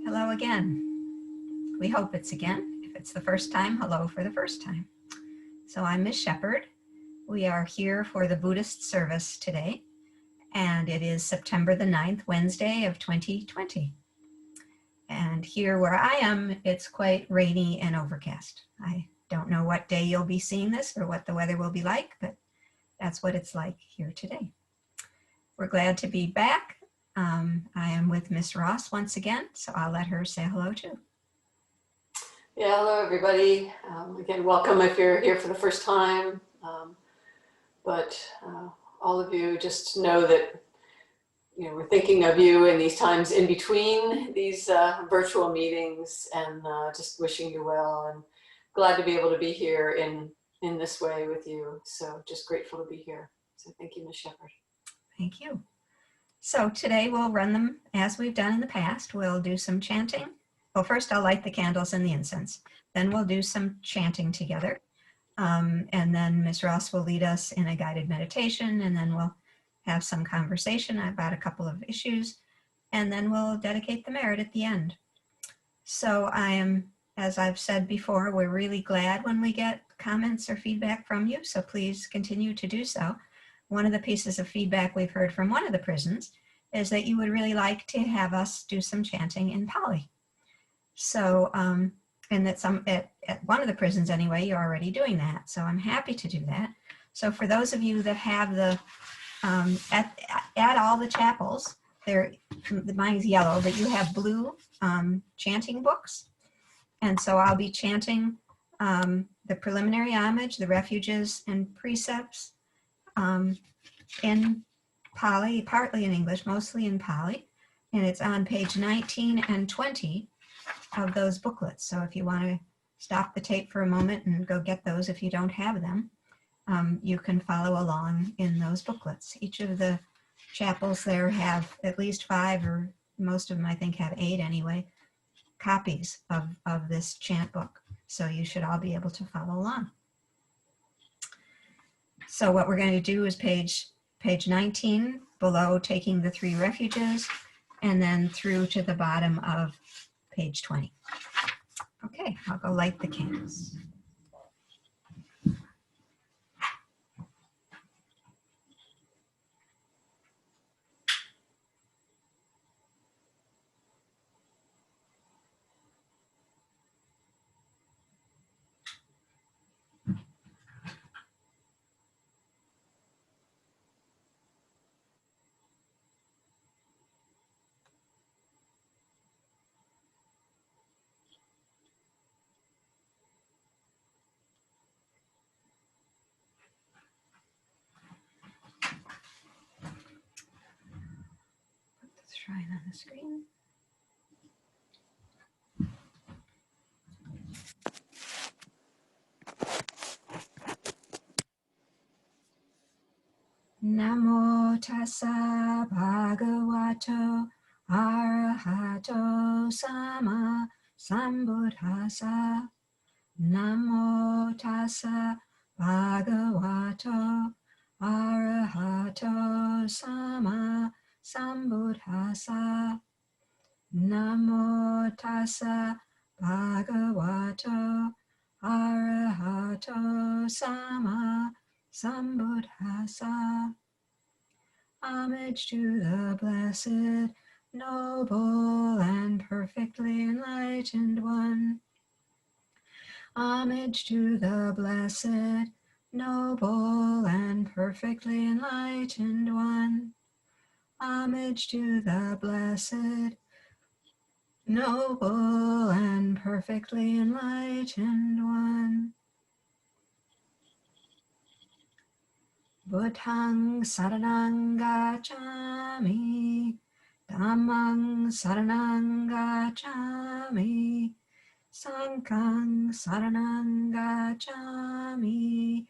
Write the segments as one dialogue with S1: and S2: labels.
S1: Hello again. We hope it's again. If it's the first time, hello for the first time. So I'm Ms. Shepherd. We are here for the Buddhist service today, and it is September the 9th, Wednesday of 2020. And here where I am, it's quite rainy and overcast. I don't know what day you'll be seeing this or what the weather will be like, but that's what it's like here today. We're glad to be back. I am with Miss Ross once again, so I'll let her say hello too.
S2: Yeah, hello everybody. Again, welcome if you're here for the first time. All of you just know that we're thinking of you in these times in between these virtual meetings, and just wishing you well, and glad to be able to be here in this way with you. So just grateful to be here. So thank you, Ms. Shepherd.
S1: Thank you. So today we'll run them as we've done in the past. We'll do some chanting. Well, first I'll light the candles and the incense. Then we'll do some chanting together. And then Ms. Ross will lead us in a guided meditation, and then we'll have some conversation about a couple of issues, and then we'll dedicate the merit at the end. So as I've said before, we're really glad when we get comments or feedback from you, so please continue to do so. One of the pieces of feedback we've heard from one of the prisons is that you would really like to have us do some chanting in Pali. So, and that at one of the prisons anyway, you're already doing that. So I'm happy to do that. So for those of you that have the, at all the chapels, mine's yellow, but you have blue chanting books. And so I'll be chanting the preliminary homage, the refuges and precepts, in Pali, partly in English, mostly in Pali, and it's on page 19 and 20 of those booklets. So if you want to stop the tape for a moment and go get those if you don't have them, you can follow along in those booklets. Each of the chapels there have at least 5, or most of them I think have 8 anyway, copies of this chant book. So you should all be able to follow along. So what we're going to do is page 19, below taking the 3 refuges, and then through to the bottom of page 20. Okay, I'll go light the candles. Shrine on the screen. Namo tassa bhagavato arahato sama sambuddhassa. Namo tassa bhagavato arahato sama sambuddhassa. Namo tassa bhagavato arahato sama sambuddhassa. Homage to the blessed, noble, and perfectly enlightened one. Homage to the blessed, noble, and perfectly enlightened one. Homage to the blessed, noble, and perfectly enlightened one. Buddhang saranang gacchami, Dhammang saranang gacchami, Sanghang saranang gacchami,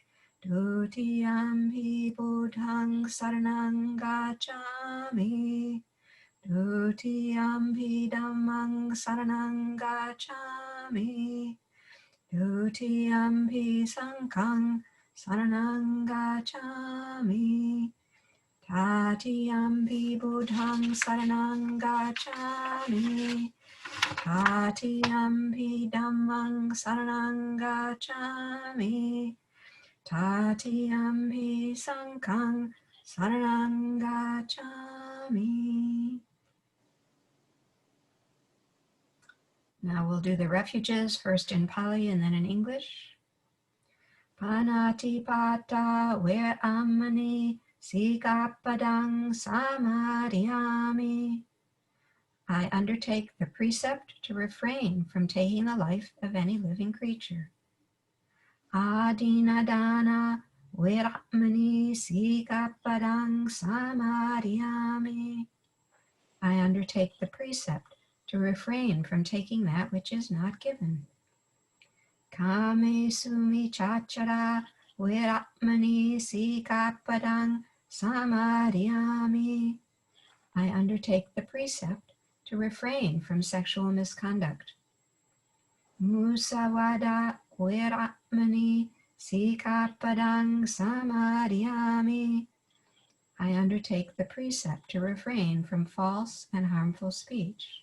S1: Dutiyampi Buddhang saranang gacchami, Dutiyampi Dhammang saranang gacchami, Dutiyampi Sanghang saranang gacchami, Tatiyampi Buddhang Saranang Gacchami. Tatiyampi Dhammang Saranang Gacchami. Tatiyampi Sanghang Saranang Gacchami. Now we'll do the refuges, first in Pali and then in English. Panatipata veramani sikapadang samadhyami. I undertake the precept to refrain from taking the life of any living creature. Adinadana veramani sikapadang samadhyami. I undertake the precept to refrain from taking that which is not given. Kame sumi chachara veramani sikapadang samadhyami. I undertake the precept to refrain from sexual misconduct. Musawada veramani sikapadang samadhyami. I undertake the precept to refrain from false and harmful speech.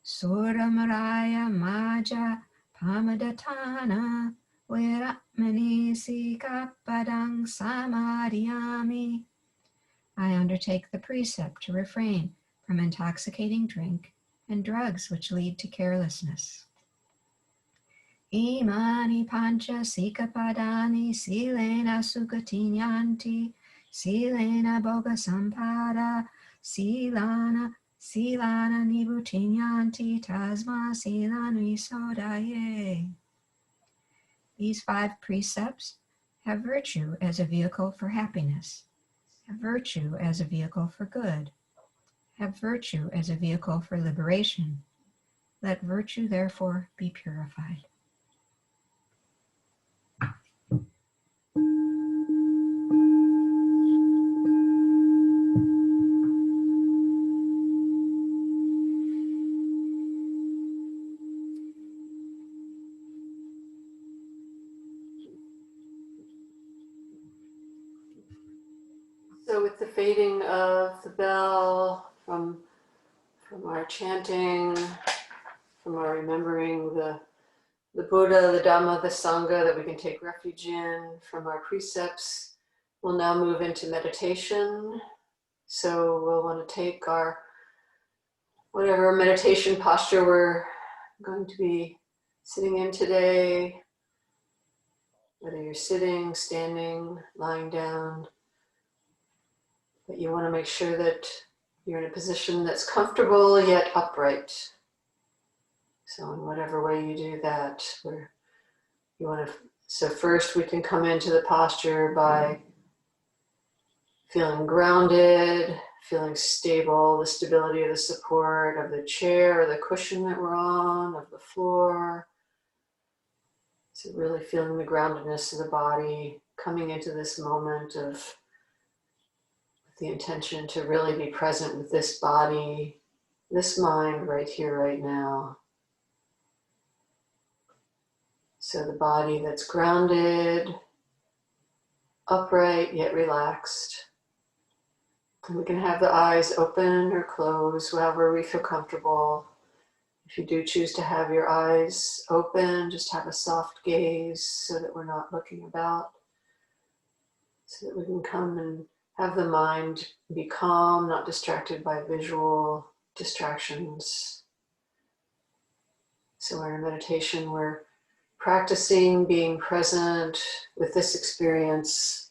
S1: Suramaraya maja pamadatana veramani sikapadang samadhyami. I undertake the precept to refrain from intoxicating drink and drugs which lead to carelessness. Imani pancha sikapadani silena sukatinyanti silena boga sampada silana nibutinyanti tasma silanvi sodaye. These 5 precepts have virtue as a vehicle for happiness, have virtue as a vehicle for good, have virtue as a vehicle for liberation. Let virtue therefore be purified.
S2: So with the fading of the bell from our chanting, from our remembering the Buddha, the Dhamma, the Sangha that we can take refuge in, from our precepts, we'll now move into meditation. So we'll want to take our whatever meditation posture we're going to be sitting in today, whether you're sitting, standing, lying down. But you want to make sure that you're in a position that's comfortable yet upright. So in whatever way you do that, so first we can come into the posture by feeling grounded, feeling stable, the stability of the support of the chair or the cushion that we're on, of the floor. So really feeling the groundedness of the body, coming into this moment of the intention to really be present with this body, this mind right here, right now. So the body that's grounded, upright, yet relaxed. And we can have the eyes open or closed, however we feel comfortable. If you do choose to have your eyes open, just have a soft gaze so that we're not looking about, so that we can come and have the mind be calm, not distracted by visual distractions. So we're in meditation, we're practicing being present with this experience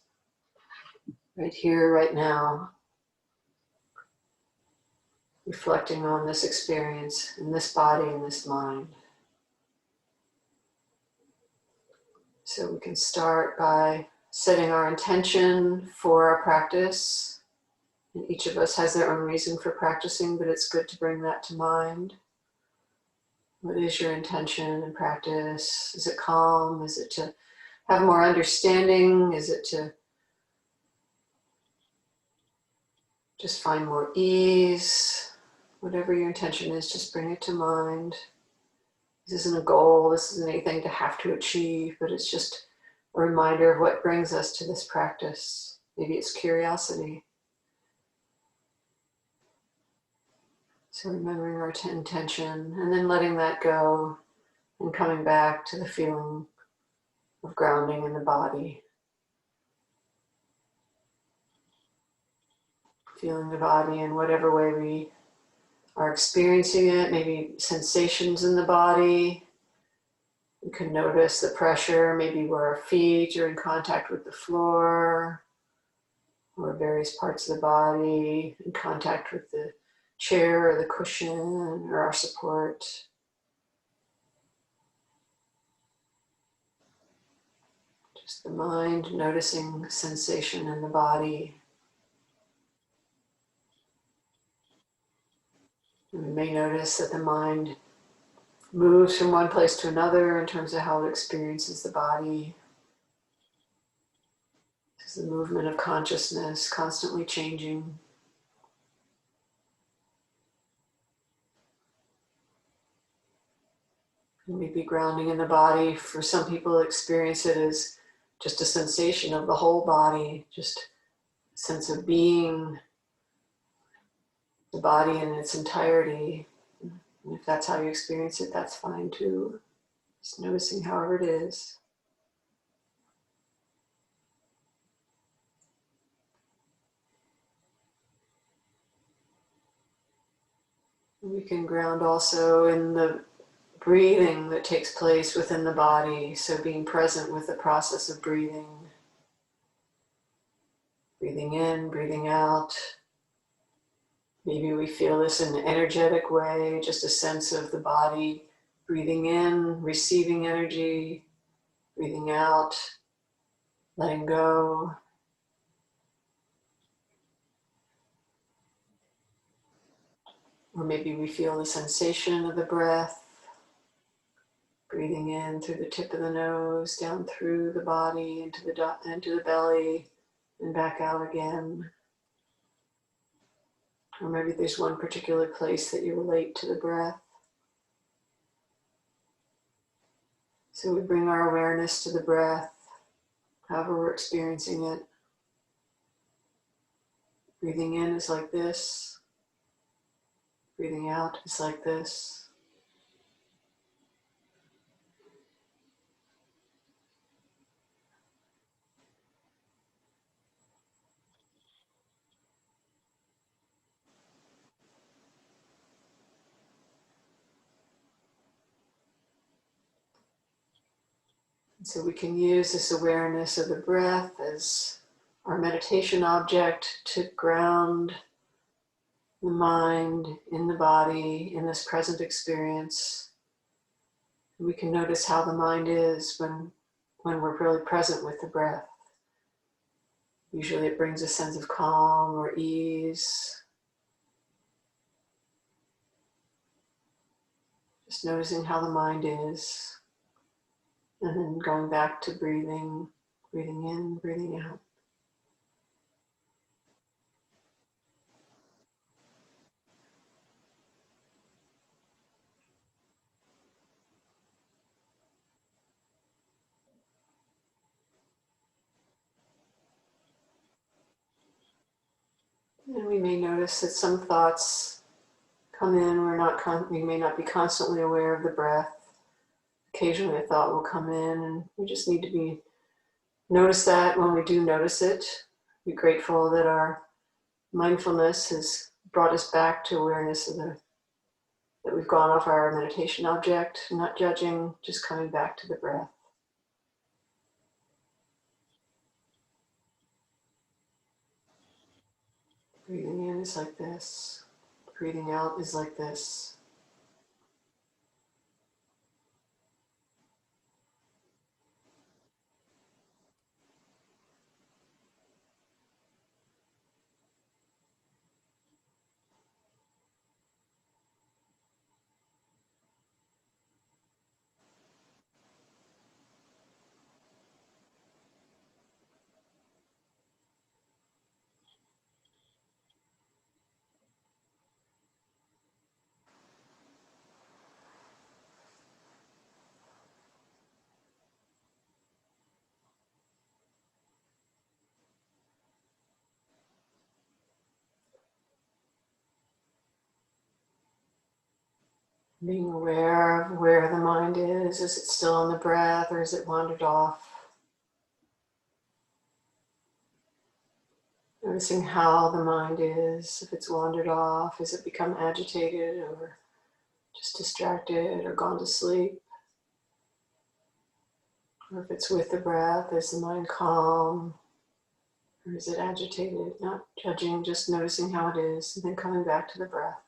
S2: right here, right now. Reflecting on this experience in this body and this mind. So we can start by setting our intention for our practice. And each of us has their own reason for practicing, but it's good to bring that to mind. What is your intention in practice? Is it calm? Is it to have more understanding? Is it to just find more ease? Whatever your intention is, just bring it to mind. This isn't a goal, this isn't anything to have to achieve, but it's just a reminder of what brings us to this practice. Maybe it's curiosity. So remembering our intention and then letting that go and coming back to the feeling of grounding in the body. Feeling the body in whatever way we are experiencing it, maybe sensations in the body. You can notice the pressure, maybe where our feet are in contact with the floor, or various parts of the body in contact with the chair or the cushion or our support. Just the mind noticing sensation in the body. And we may notice that the mind moves from one place to another in terms of how it experiences the body. This is the movement of consciousness, constantly changing. And maybe grounding in the body, for some people experience it as just a sensation of the whole body, just a sense of being the body in its entirety. And if that's how you experience it, that's fine too. Just noticing however it is. We can ground also in the breathing that takes place within the body, so being present with the process of breathing. Breathing in, breathing out. Maybe we feel this in an energetic way, just a sense of the body breathing in, receiving energy, breathing out, letting go. Or maybe we feel the sensation of the breath, breathing in through the tip of the nose, down through the body, into the belly, and back out again. Or maybe there's one particular place that you relate to the breath. So we bring our awareness to the breath, however we're experiencing it. Breathing in is like this. Breathing out is like this. And so we can use this awareness of the breath as our meditation object to ground the mind in the body, in this present experience. And we can notice how the mind is when we're really present with the breath. Usually it brings a sense of calm or ease. Just noticing how the mind is. And then going back to breathing, breathing in, breathing out. And we may notice that some thoughts come in. We may not be constantly aware of the breath. Occasionally a thought will come in, and we just need to notice that when we do notice it. Be grateful that our mindfulness has brought us back to awareness of that we've gone off our meditation object, not judging, just coming back to the breath. Breathing in is like this. Breathing out is like this. Being aware of where the mind is. Is it still on the breath or is it wandered off? Noticing how the mind is, if it's wandered off, has it become agitated or just distracted or gone to sleep? Or if it's with the breath, is the mind calm or is it agitated? Not judging, just noticing how it is and then coming back to the breath.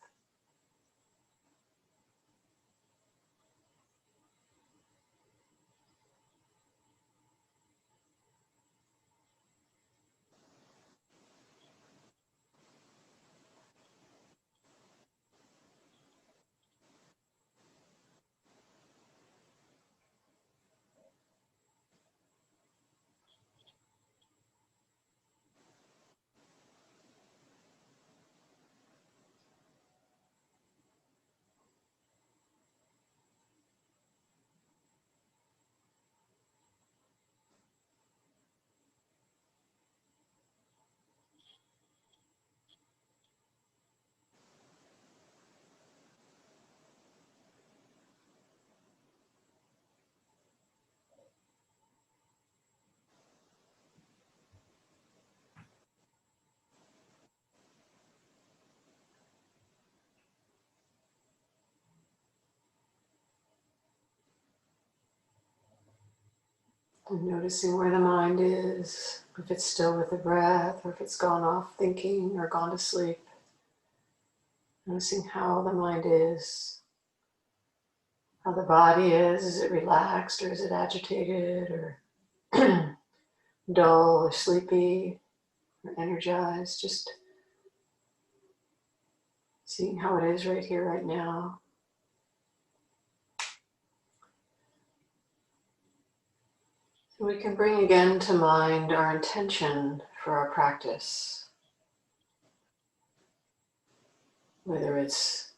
S2: And noticing where the mind is, if it's still with the breath or if it's gone off thinking or gone to sleep. Noticing how the mind is, how the body is it relaxed or is it agitated or dull or sleepy or energized? Just seeing how it is right here, right now. So we can bring again to mind our intention for our practice, whether it's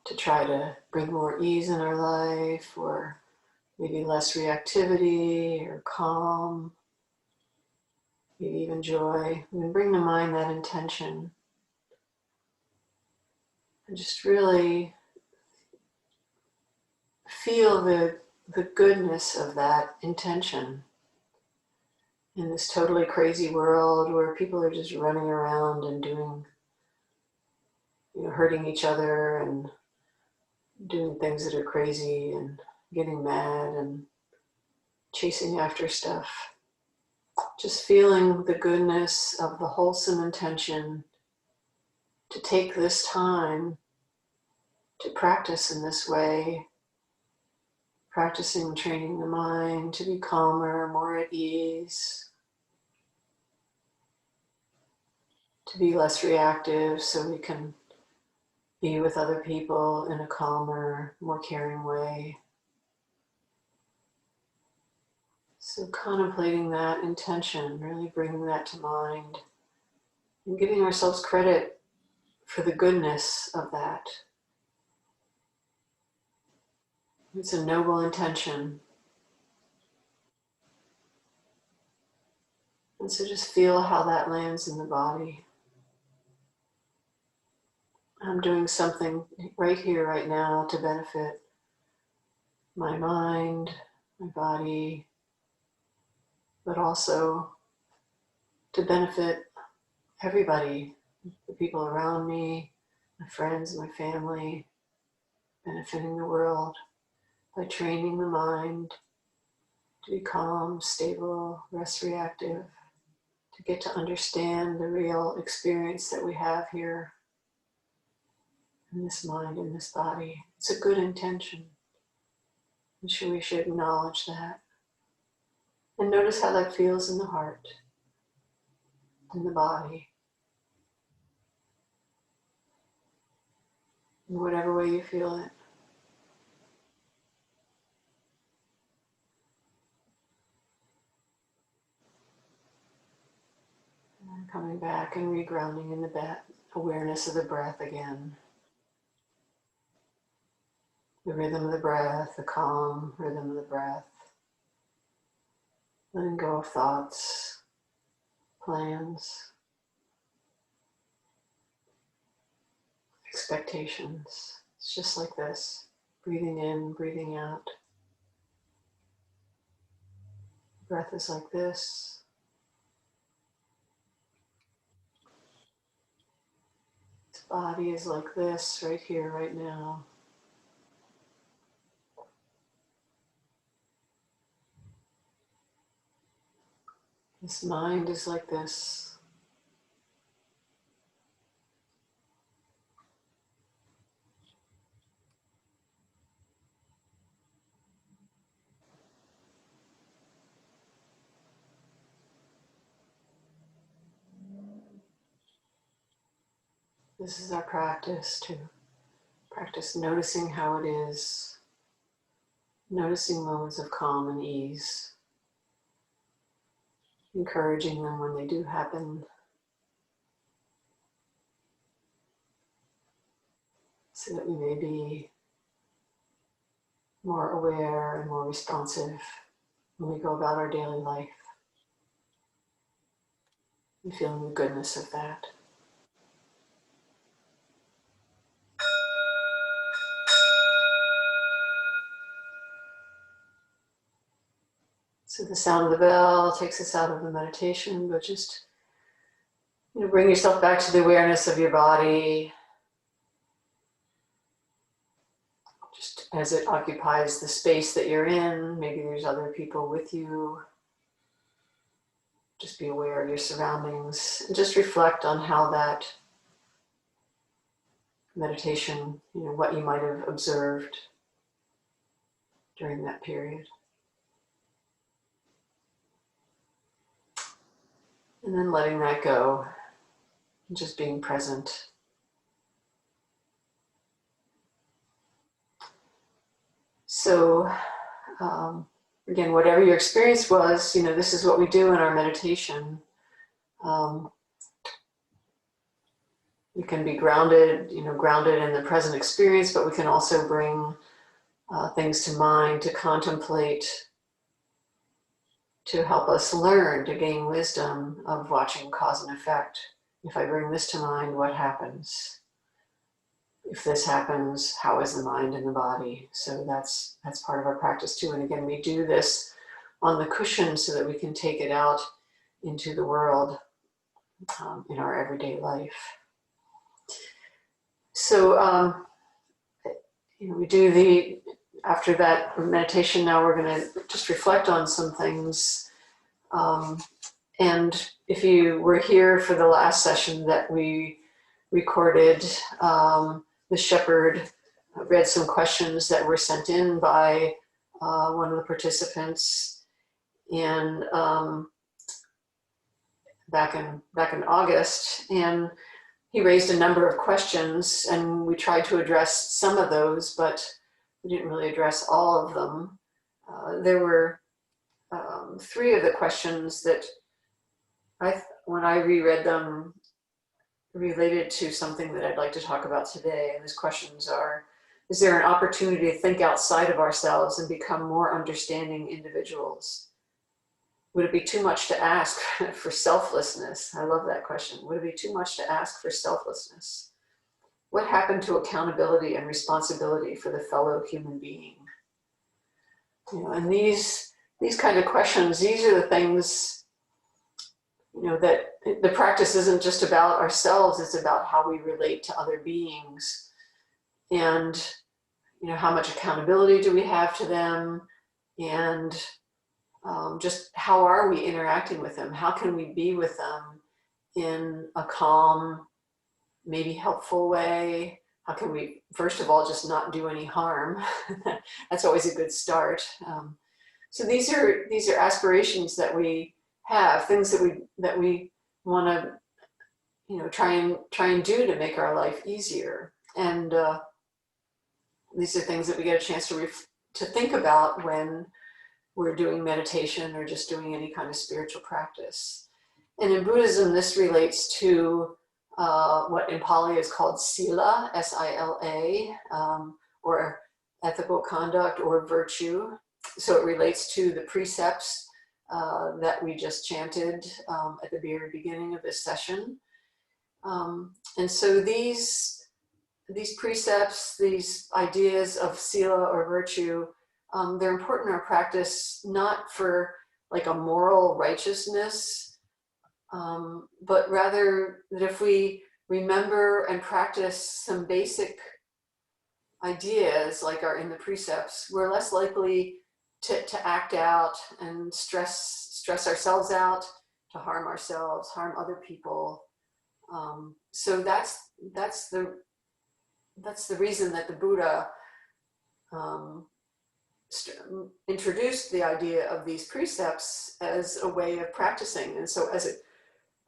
S2: to try to bring more ease in our life or maybe less reactivity or calm, maybe even joy. We can bring to mind that intention and just really feel the goodness of that intention in this totally crazy world where people are just running around and doing, hurting each other and doing things that are crazy and getting mad and chasing after stuff. Just feeling the goodness of the wholesome intention to take this time to practice in this way, practicing training the mind to be calmer, more at ease, to be less reactive so we can be with other people in a calmer, more caring way. So contemplating that intention, really bringing that to mind and giving ourselves credit for the goodness of that. It's a noble intention. And so just feel how that lands in the body. I'm doing something right here, right now to benefit my mind, my body, but also to benefit everybody, the people around me, my friends, my family, benefiting the world by training the mind to be calm, stable, less reactive, to get to understand the real experience that we have here in this mind, in this body. It's a good intention. And sure, we should acknowledge that. And notice how that feels in the heart, in the body, in whatever way you feel it. And coming back and regrounding in the awareness of the breath again. The rhythm of the breath, the calm rhythm of the breath. Letting go of thoughts, plans, expectations. It's just like this. Breathing in, breathing out. Breath is like this. This body is like this, right here, right now. This mind is like this. This is our practice, to practice noticing how it is, noticing moments of calm and ease, encouraging them when they do happen, so that we may be more aware and more responsive when we go about our daily life, and feeling the goodness of that. So the sound of the bell takes us out of the meditation, but just bring yourself back to the awareness of your body, just as it occupies the space that you're in. Maybe there's other people with you. Just be aware of your surroundings and just reflect on how that meditation, what you might have observed during that period. And then letting that go, and just being present. So, again, whatever your experience was, this is what we do in our meditation. We can be grounded in the present experience, but we can also bring things to mind, to contemplate, to help us learn, to gain wisdom of watching cause and effect. If I bring this to mind, what happens? If this happens, how is the mind and the body? So that's part of our practice too. And again, we do this on the cushion so that we can take it out into the world in our everyday life. So we do after that meditation, now we're going to just reflect on some things. And if you were here for the last session that we recorded, the shepherd read some questions that were sent in by one of the participants, and back in August, and he raised a number of questions, and we tried to address some of those, but we didn't really address all of them. There were 3 of the questions that when I reread them, related to something that I'd like to talk about today. And these questions are: is there an opportunity to think outside of ourselves and become more understanding individuals? Would it be too much to ask for selflessness? I love that question. Would it be too much to ask for selflessness? What happened to accountability and responsibility for the fellow human being? And these kind of questions, these are the things, that the practice isn't just about ourselves, it's about how we relate to other beings. And, how much accountability do we have to them? And just how are we interacting with them? How can we be with them in a calm, maybe helpful way? How can we, first of all, just not do any harm? That's always a good start. So these are aspirations that we have, things that we want to, try and do to make our life easier. And these are things that we get a chance to think about when we're doing meditation or just doing any kind of spiritual practice. And in Buddhism, this relates to what in Pali is called sila, S-I-L-A, or ethical conduct or virtue. So it relates to the precepts that we just chanted at the very beginning of this session. And so these these precepts, these ideas of sila or virtue, they're important in our practice, not for like a moral righteousness, but rather that if we remember and practice some basic ideas like are in the precepts, we're less likely to act out and stress ourselves out, to harm ourselves, harm other people. So that's the reason that the Buddha introduced the idea of these precepts as a way of practicing. And so as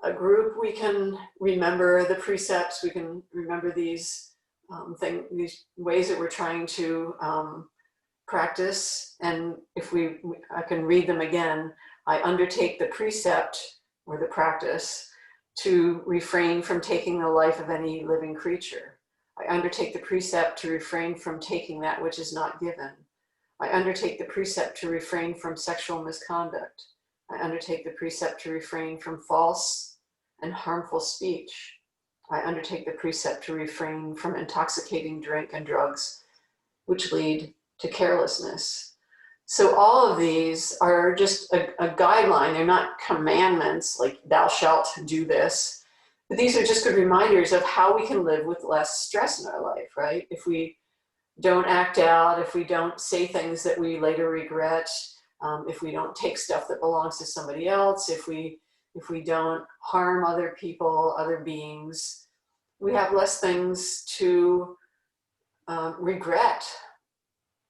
S2: a group, we can remember the precepts, we can remember these these ways that we're trying to practice. And if I can read them again. I undertake the precept or the practice to refrain from taking the life of any living creature. I undertake the precept to refrain from taking that which is not given. I undertake the precept to refrain from sexual misconduct. I undertake the precept to refrain from false and harmful speech. I undertake the precept to refrain from intoxicating drink and drugs, which lead to carelessness. So all of these are just a guideline. They're not commandments like thou shalt do this, but these are just good reminders of how we can live with less stress in our life, right? If we don't act out, if we don't say things that we later regret, if we don't take stuff that belongs to somebody else, if we don't harm other people, other beings, we have less things to regret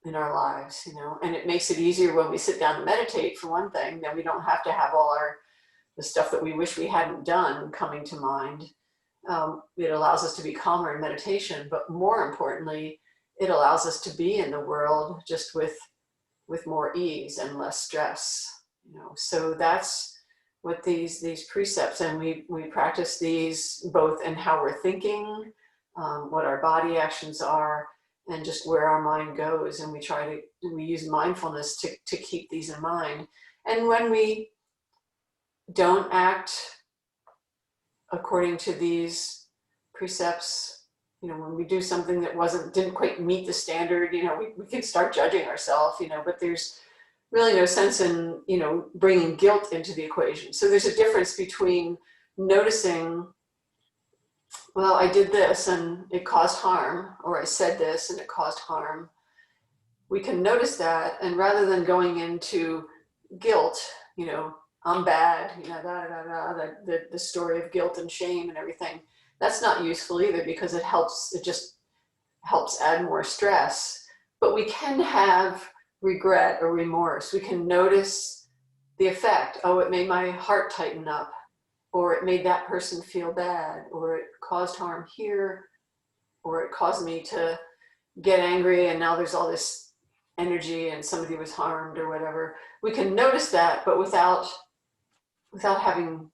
S2: in our lives, you know. And it makes it easier when we sit down and meditate, for one thing. Then we don't have to have all the stuff that we wish we hadn't done coming to mind. It allows us to be calmer in meditation, but more importantly, it allows us to be in the world just with more ease and less stress, you know. So that's what these precepts, and we practice these both in how we're thinking, what our body actions are, and just where our mind goes. And we use mindfulness to keep these in mind. And when we don't act according to these precepts, you know, when we do something that didn't quite meet the standard, you know, we can start judging ourselves, you know, but there's really no sense in, you know, bringing guilt into the equation. So there's a difference between noticing, well, I did this and it caused harm, or I said this and it caused harm. We can notice that, and rather than going into guilt, you know, I'm bad, you know, the story of guilt and shame and everything, that's not useful either, because it just helps add more stress. But we can have regret or remorse. We can notice the effect. Oh, it made my heart tighten up, or it made that person feel bad, or it caused harm here, or it caused me to get angry and now there's all this energy and somebody was harmed or whatever. We can notice that, but without having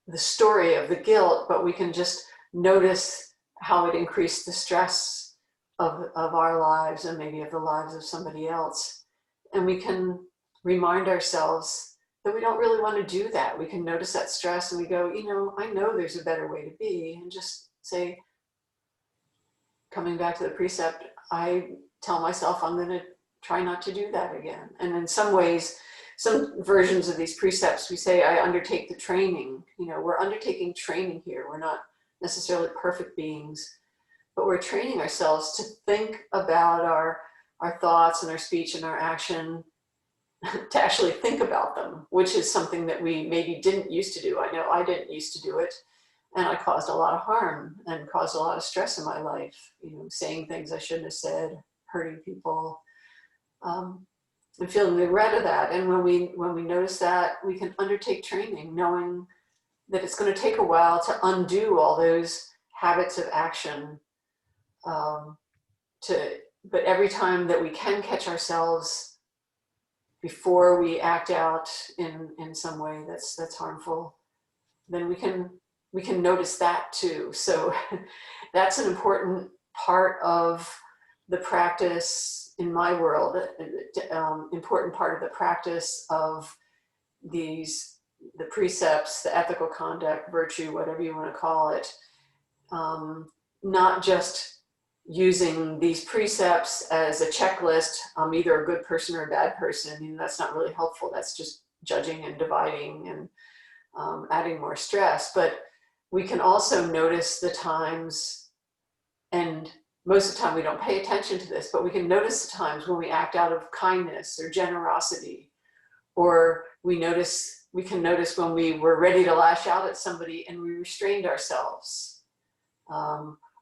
S2: the story of the guilt, but we can just notice how it increased the stress of our lives and maybe of the lives of somebody else. And we can remind ourselves that we don't really want to do that. We can notice that stress and we go, you know, I know there's a better way to be, and just say, coming back to the precept, I tell myself I'm going to try not to do that again. And in some ways, some versions of these precepts, we say, I undertake the training. You know, we're undertaking training here. We're not necessarily perfect beings, but we're training ourselves to think about our thoughts and our speech and our action, to actually think about them, which is something that we maybe didn't used to do. I know I didn't used to do it, and I caused a lot of harm and caused a lot of stress in my life, you know, saying things I shouldn't have said, hurting people, and feeling the regret of that. And when we notice that, we can undertake training, knowing that it's going to take a while to undo all those habits of action. But every time that we can catch ourselves before we act out in some way that's harmful, then we can notice that too. So that's an important part of the practice in my world, important part of the practice of the precepts, the ethical conduct, virtue, whatever you want to call it. Not just using these precepts as a checklist. I'm either a good person or a bad person. You know, that's not really helpful. That's just judging and dividing and adding more stress. But we can also notice the times, and most of the time we don't pay attention to this, but we can notice the times when we act out of kindness or generosity, or we can notice when we were ready to lash out at somebody and we restrained ourselves.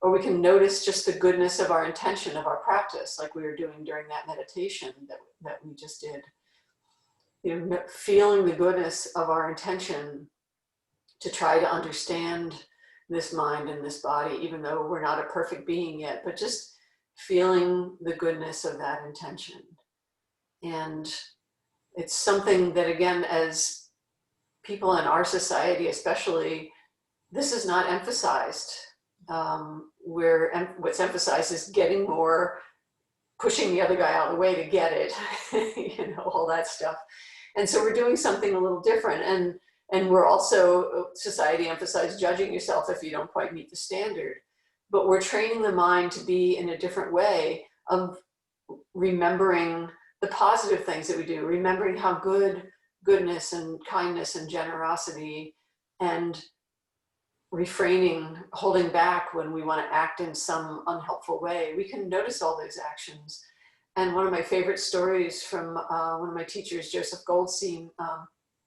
S2: Or we can notice just the goodness of our intention, of our practice, like we were doing during that meditation that we just did. You know, feeling the goodness of our intention to try to understand this mind and this body, even though we're not a perfect being yet, but just feeling the goodness of that intention. And it's something that, again, as people in our society especially, this is not emphasized. What's emphasized is getting more, pushing the other guy out of the way to get it, you know, all that stuff. And so we're doing something a little different. And we're also, society emphasizes judging yourself if you don't quite meet the standard. But we're training the mind to be in a different way of remembering the positive things that we do, remembering how goodness and kindness and generosity, and refraining, holding back when we want to act in some unhelpful way. We can notice all those actions. And one of my favorite stories from one of my teachers, Joseph Goldstein,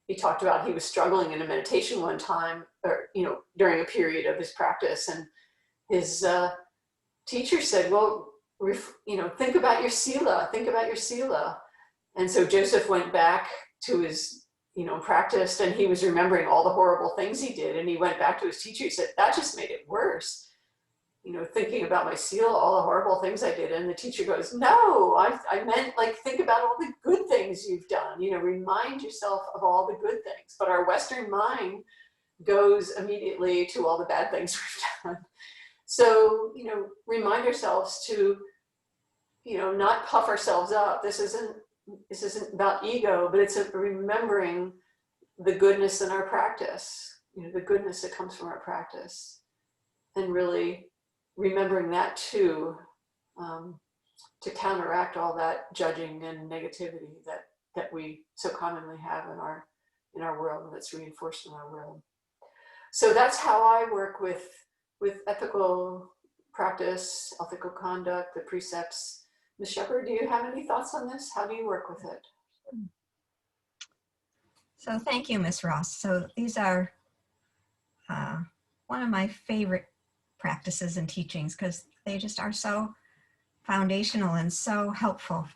S2: he talked about he was struggling in a meditation one time, or, you know, during a period of his practice. And his teacher said, well, you know, think about your sila, think about your sila. And so Joseph went back to his, you know, practiced, and he was remembering all the horrible things he did. And he went back to his teacher. He said, that just made it worse. You know, thinking about my sila, all the horrible things I did. And the teacher goes, no, I meant, like, think about all the good things you've done. You know, remind yourself of all the good things. But our Western mind goes immediately to all the bad things we've done. So, you know, remind ourselves to, you know, not puff ourselves up. This isn't about ego, but it's remembering the goodness in our practice, you know, the goodness that comes from our practice, and really remembering that too, to counteract all that judging and negativity that we so commonly have in our world, and that's reinforced in our world. So that's how I work with ethical practice, ethical conduct, the precepts. Ms. Shepherd, do you have any thoughts on this? How do you work with it?
S1: So thank you, Ms. Ross. So these are one of my favorite practices and teachings, because they just are so foundational and so helpful.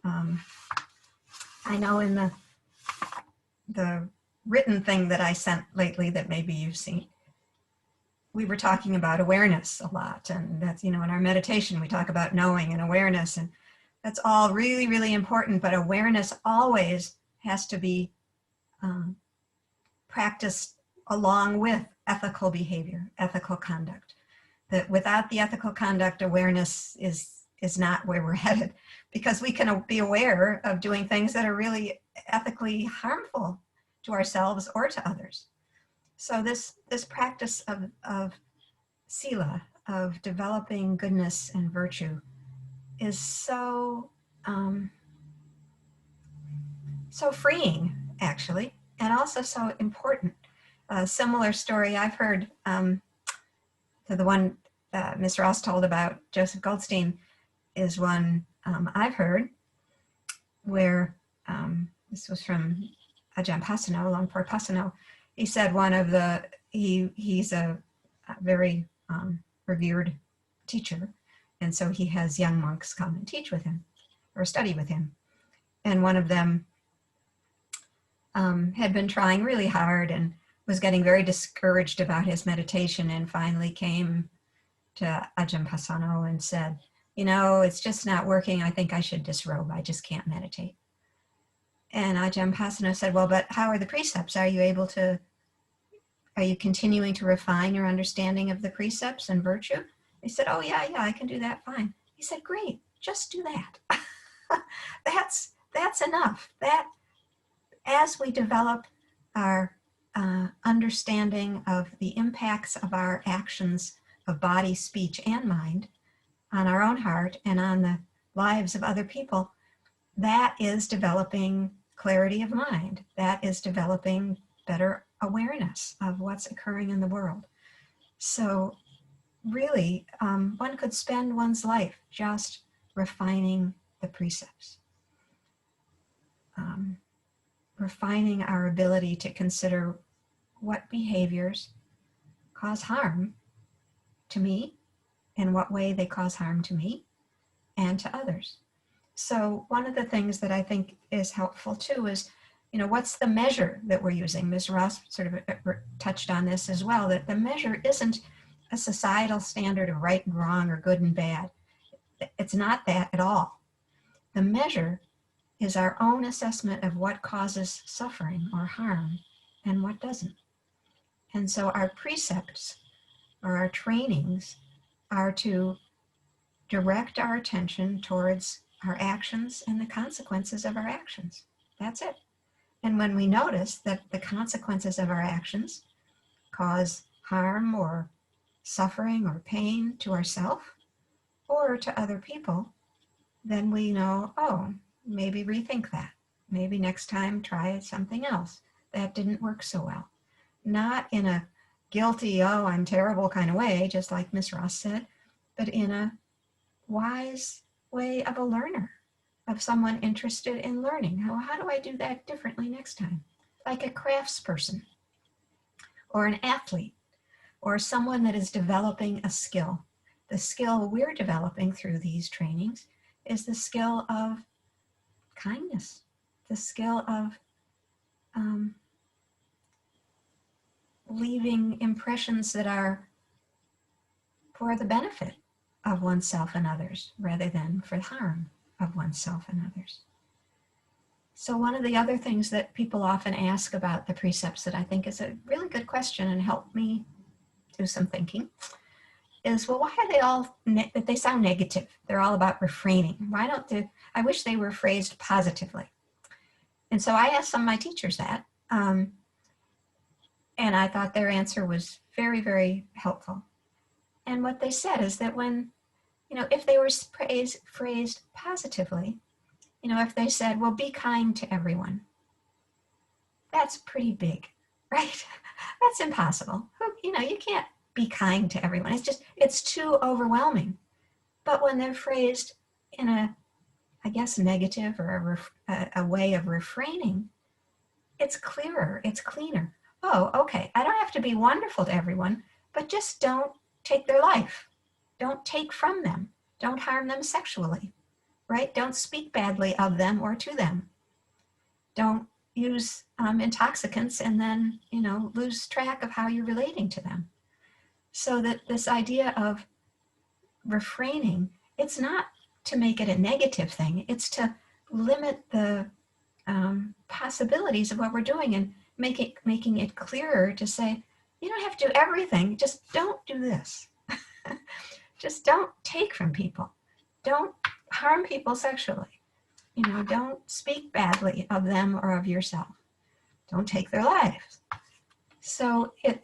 S1: I know in the written thing that I sent lately that maybe you've seen, we were talking about awareness a lot, and that's, you know, in our meditation we talk about knowing and awareness, and that's all really, really important, but awareness always has to be practiced along with ethical behavior, ethical conduct. That without the ethical conduct, awareness is not where we're headed, because we can be aware of doing things that are really ethically harmful to ourselves or to others. So this practice of sila, of developing goodness and virtue, is so so freeing, actually, and also so important. A similar story I've heard to the one Ms. Ross told about Joseph Goldstein is one I've heard, where this was from Ajahn Pasanno, Longpo Pasanno. He said he's a very revered teacher, and so he has young monks come and teach with him or study with him. And one of them had been trying really hard and was getting very discouraged about his meditation, and finally came to Ajahn Pasanno and said, you know, it's just not working. I think I should disrobe. I just can't meditate. And Ajahn Pasanno said, well, but how are the precepts? Are you continuing to refine your understanding of the precepts and virtue? He said, oh yeah, I can do that fine. He said, great, just do that. That's enough. That, as we develop our understanding of the impacts of our actions of body, speech, and mind on our own heart and on the lives of other people, that is developing clarity of mind. That is developing better awareness of what's occurring in the world. So really, one could spend one's life just refining the precepts, refining our ability to consider what behaviors cause harm to me, in what way they cause harm to me and to others. So one of the things that I think is helpful too is, what's the measure that we're using? Ms. Ross sort of touched on this as well, that the measure isn't a societal standard of right and wrong or good and bad. It's not that at all. The measure is our own assessment of what causes suffering or harm and what doesn't. And so our precepts or our trainings are to direct our attention towards our actions and the consequences of our actions. That's it. And when we notice that the consequences of our actions cause harm or suffering or pain to ourselves or to other people, then we know, oh, maybe rethink that. Maybe next time try something else. That didn't work so well. Not in a guilty, oh, I'm terrible kind of way, just like Miss Ross said, but in a wise way of a learner, of someone interested in learning. How do I do that differently next time? Like a craftsperson or an athlete or someone that is developing a skill. The skill we're developing through these trainings is the skill of kindness, the skill of leaving impressions that are for the benefit of oneself and others rather than for harm of oneself and others. So one of the other things that people often ask about the precepts that I think is a really good question and helped me do some thinking is, well, why are they all, that they sound negative? They're all about refraining. Why don't they, I wish they were phrased positively. And so I asked some of my teachers that, and I thought their answer was very, very helpful. And what they said is that when, if they were phrased positively, if they said, well, be kind to everyone, that's pretty big, right? That's impossible. You can't be kind to everyone. It's too overwhelming. But when they're phrased in a, I guess, negative or a way of refraining, it's clearer, it's cleaner. Oh, okay, I don't have to be wonderful to everyone, but just don't take their life. Don't take from them. Don't harm them sexually, right? Don't speak badly of them or to them. Don't use intoxicants and then, lose track of how you're relating to them. So that this idea of refraining, it's not to make it a negative thing. It's to limit the possibilities of what we're doing and making it clearer to say, you don't have to do everything. Just don't do this. Just don't take from people. Don't harm people sexually. Don't speak badly of them or of yourself. Don't take their lives. So it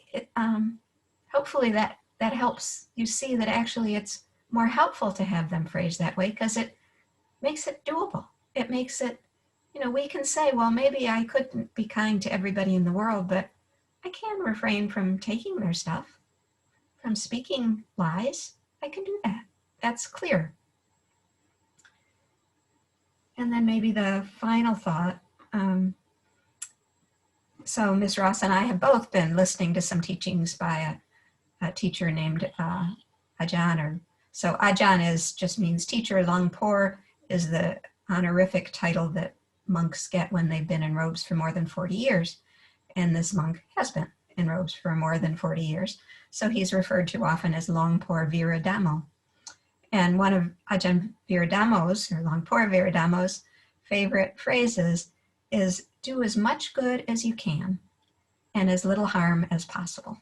S1: hopefully that helps you see that actually it's more helpful to have them phrased that way because it makes it doable. It makes it, we can say, well, maybe I couldn't be kind to everybody in the world, but I can refrain from taking their stuff, from speaking lies. I can do that. That's clear. And then maybe the final thought. So Ms. Ross and I have both been listening to some teachings by a teacher named Ajahn. So Ajahn just means teacher. Longpo is the honorific title that monks get when they've been in robes for more than 40 years. And this monk has been in robes for more than 40 years. So he's referred to often as Longpo Viradamo. And one of Ajahn Viradamo's, or Longpo Viradamo's, favorite phrases is, do as much good as you can and as little harm as possible.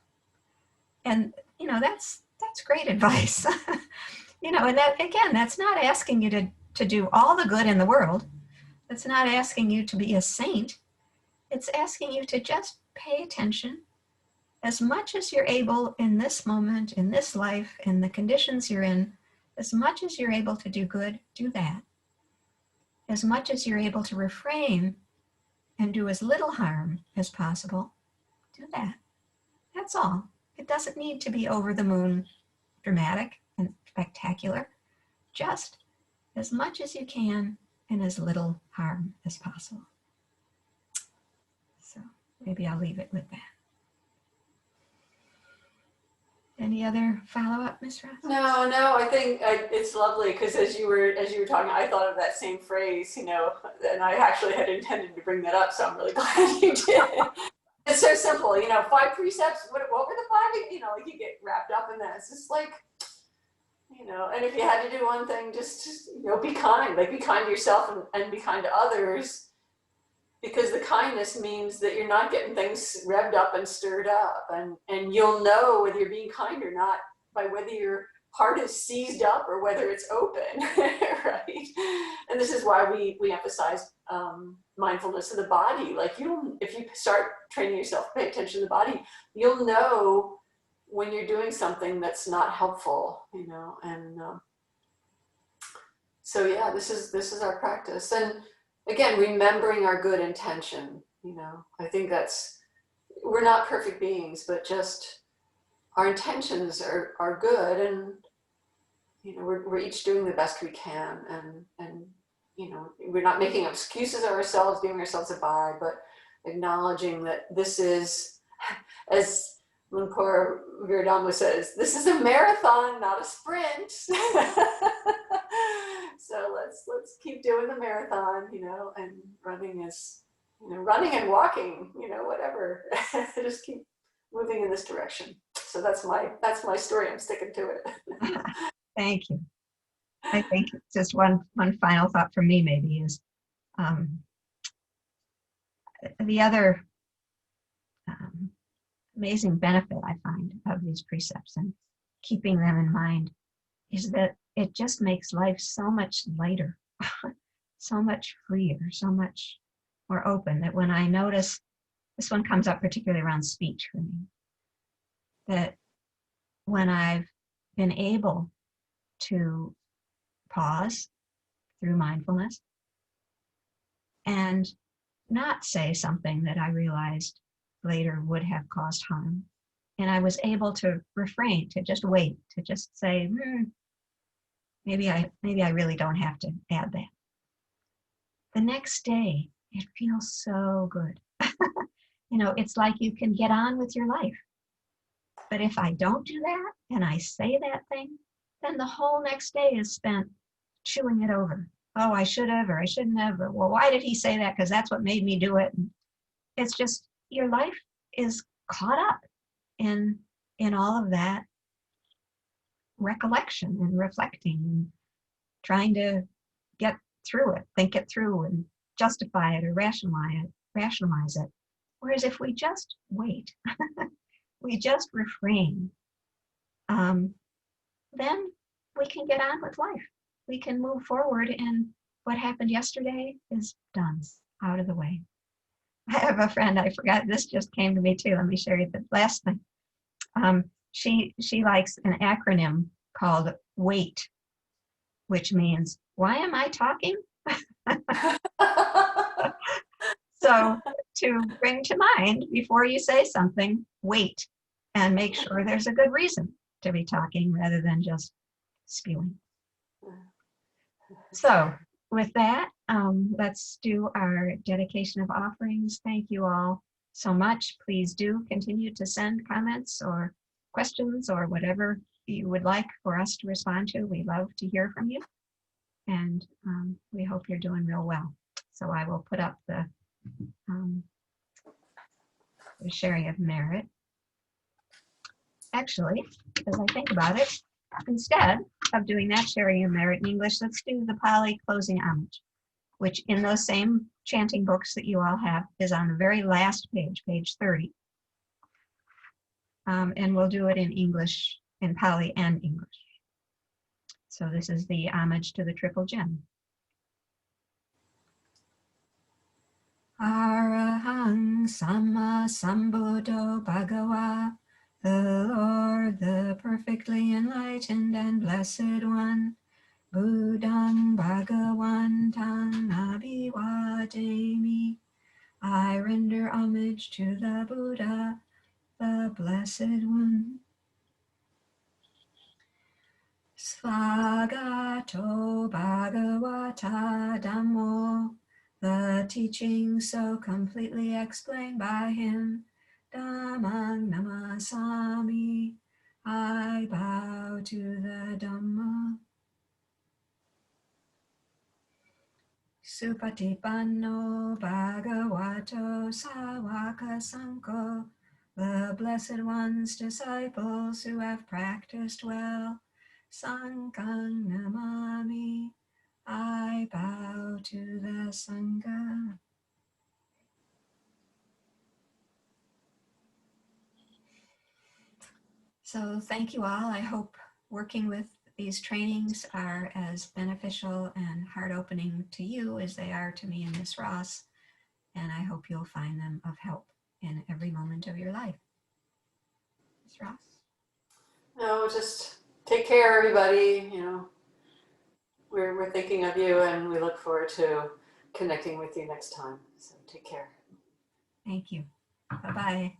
S1: And, that's great advice. And that, again, that's not asking you to do all the good in the world. That's not asking you to be a saint. It's asking you to just pay attention as much as you're able in this moment, in this life, in the conditions you're in, As much as you're able to do good, do that. As much as you're able to refrain and do as little harm as possible, do that. That's all. It doesn't need to be over the moon dramatic and spectacular. Just as much as you can and as little harm as possible. So maybe I'll leave it with that. Any other follow-up, Ms. Ross?
S2: No, I think it's lovely because as you were talking, I thought of that same phrase, and I actually had intended to bring that up, so I'm really glad you did. It's so simple, 5 precepts. What were the 5? You get wrapped up in that. It's just like, and if you had to do one thing, just be kind. Like, be kind to yourself and be kind to others. Because the kindness means that you're not getting things revved up and stirred up. And you'll know whether you're being kind or not by whether your heart is seized up or whether it's open, right? And this is why we emphasize mindfulness of the body. Like, if you start training yourself to pay attention to the body, you'll know when you're doing something that's not helpful, and so yeah, this is our practice. And again, remembering our good intention, I think we're not perfect beings, but just our intentions are good, and we're each doing the best we can, and we're not making excuses of ourselves, giving ourselves a bye, but acknowledging that this is, as Lumpur Viradama says, this is a marathon, not a sprint. So let's keep doing the marathon, and running and walking, whatever. Just keep moving in this direction. So that's my story. I'm sticking to it.
S1: Thank you. I think just one final thought from me maybe is the other amazing benefit I find of these precepts and keeping them in mind is that it just makes life so much lighter, so much freer, so much more open, that when I notice, this one comes up particularly around speech for me, that when I've been able to pause through mindfulness and not say something that I realized later would have caused harm, and I was able to refrain, to just wait, to just say, maybe I really don't have to add that. The next day, it feels so good. It's like you can get on with your life. But if I don't do that and I say that thing, then the whole next day is spent chewing it over. Oh, I should have, or I shouldn't have, or well, why did he say that? Because that's what made me do it. And it's just, your life is caught up in all of that recollection and reflecting and trying to get through it, think it through and justify it or rationalize it. Whereas if we just wait, we just refrain, then we can get on with life. We can move forward, and what happened yesterday is done, out of the way. I have a friend, I forgot, this just came to me too. Let me share you the last thing. She likes an acronym called WAIT, which means, why am I talking? So to bring to mind, before you say something, wait and make sure there's a good reason to be talking rather than just spewing. So with that, let's do our dedication of offerings. Thank you all so much. Please do continue to send comments or questions or whatever you would like for us to respond to. We love to hear from you, and we hope you're doing real well. So I will put up the sharing of merit. Actually, as I think about it, instead of doing that sharing of merit in English, let's do the Pali closing homage, which in those same chanting books that you all have is on the very last page, page 30. And we'll do it in English, in Pali and English. So this is the homage to the triple gem. Arahang Sama Sambuddho Bhagawa, the Lord, the the perfectly enlightened and blessed one, Buddhang Bhagavantang Abhivademi. I render homage to the Buddha, the Blessed One. Svagato Bhagavata Dhammo, the teaching so completely explained by him, Dhammang Namasami, I bow to the Dhamma. Supatipanno Bhagavato Sawaka Sangho, the Blessed One's disciples who have practiced well, Sanghang Namami, I bow to the Sangha. So thank you all. I hope working with these trainings are as beneficial and heart-opening to you as they are to me and Miss Ross. And I hope you'll find them of help in every moment of your life. Miss Ross?
S2: No, just take care, everybody. You know, we're thinking of you, and we look forward to connecting with you next time. So take care.
S1: Thank you. Bye-bye.